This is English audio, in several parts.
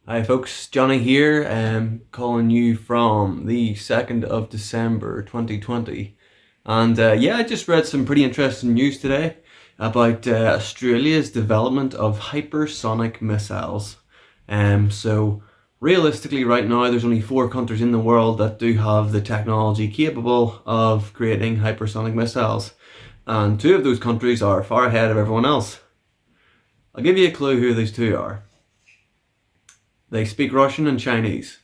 Hi folks, Johnny here, calling you from the 2nd of December 2020. And yeah, I just read some pretty interesting news today about Australia's development of hypersonic missiles. So realistically right now there's only 4 countries in the world that do have the technology capable of creating hypersonic missiles. And 2 of those countries are far ahead of everyone else. I'll give you a clue who these two are. They speak Russian and Chinese.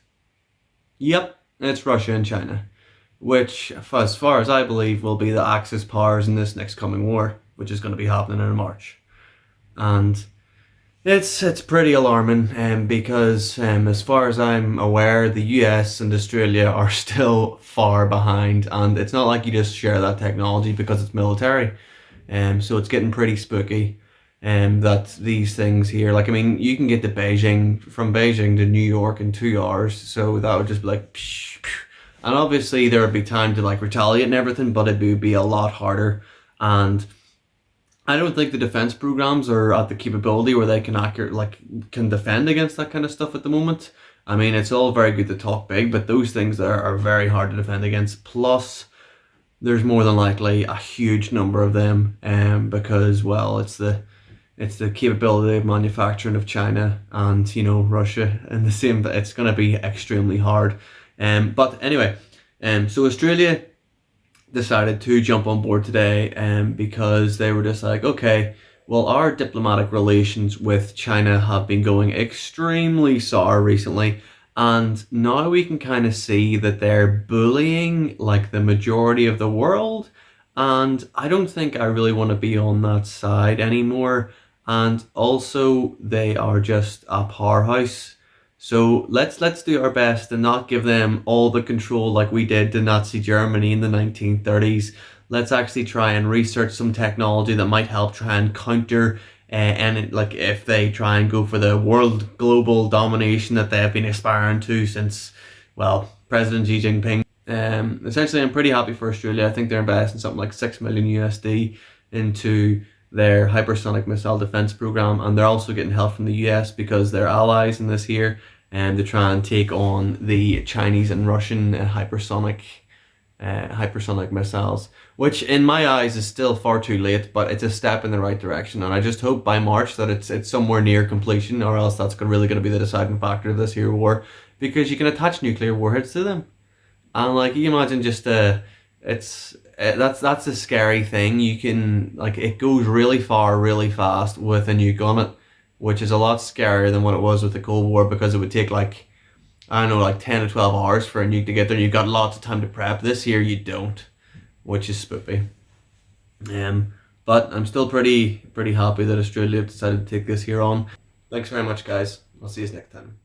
Yep, it's Russia and China, which, as far as I believe, will be the Axis powers in this next coming war, which is going to be happening in March. And it's pretty alarming, because as far as I'm aware, the US and Australia are still far behind, and it's not like you just share that technology because it's military. So it's getting pretty spooky. That these things here, like, I mean, you can get to Beijing, from Beijing to New York in 2 hours, so that would just be like, psh, psh. And obviously there would be time to like retaliate and everything, but it would be a lot harder. And I don't think the defense programs are at the capability where they can can defend against that kind of stuff at the moment. I mean, it's all very good to talk big, but those things there are very hard to defend against. Plus, there's more than likely a huge number of them, because, well, it's the capability of manufacturing of China and, you know, Russia and the same. It's going to be extremely hard. But anyway, so Australia decided to jump on board today, because they were just like, okay, well, our diplomatic relations with China have been going extremely sour recently, and now we can kind of see that they're bullying like the majority of the world, and I don't think I really want to be on that side anymore. And also, they are just a powerhouse. So let's do our best and not give them all the control like we did to Nazi Germany in the 1930s. Let's actually try and research some technology that might help try and counter, like if they try and go for the world global domination that they have been aspiring to since, well, President Xi Jinping. Essentially, I'm pretty happy for Australia. I think they're investing something like 6 million USD into their hypersonic missile defense program, and they're also getting help from the US because they're allies in this here, and to try and take on the Chinese and Russian hypersonic missiles, which in my eyes is still far too late, but it's a step in the right direction. And I just hope by March that it's somewhere near completion, or else that's really going to be the deciding factor of this here war, because you can attach nuclear warheads to them. And like, you imagine just that's a scary thing. You can, like, it goes really far really fast with a nuke on it, which is a lot scarier than what it was with the Cold War, because it would take like, I don't know, like 10 to 12 hours for a nuke to get there. You've got lots of time to prep. This year you don't, which is spoopy. But I'm still pretty happy that Australia decided to take this here on. Thanks very much, guys. I'll see you next time.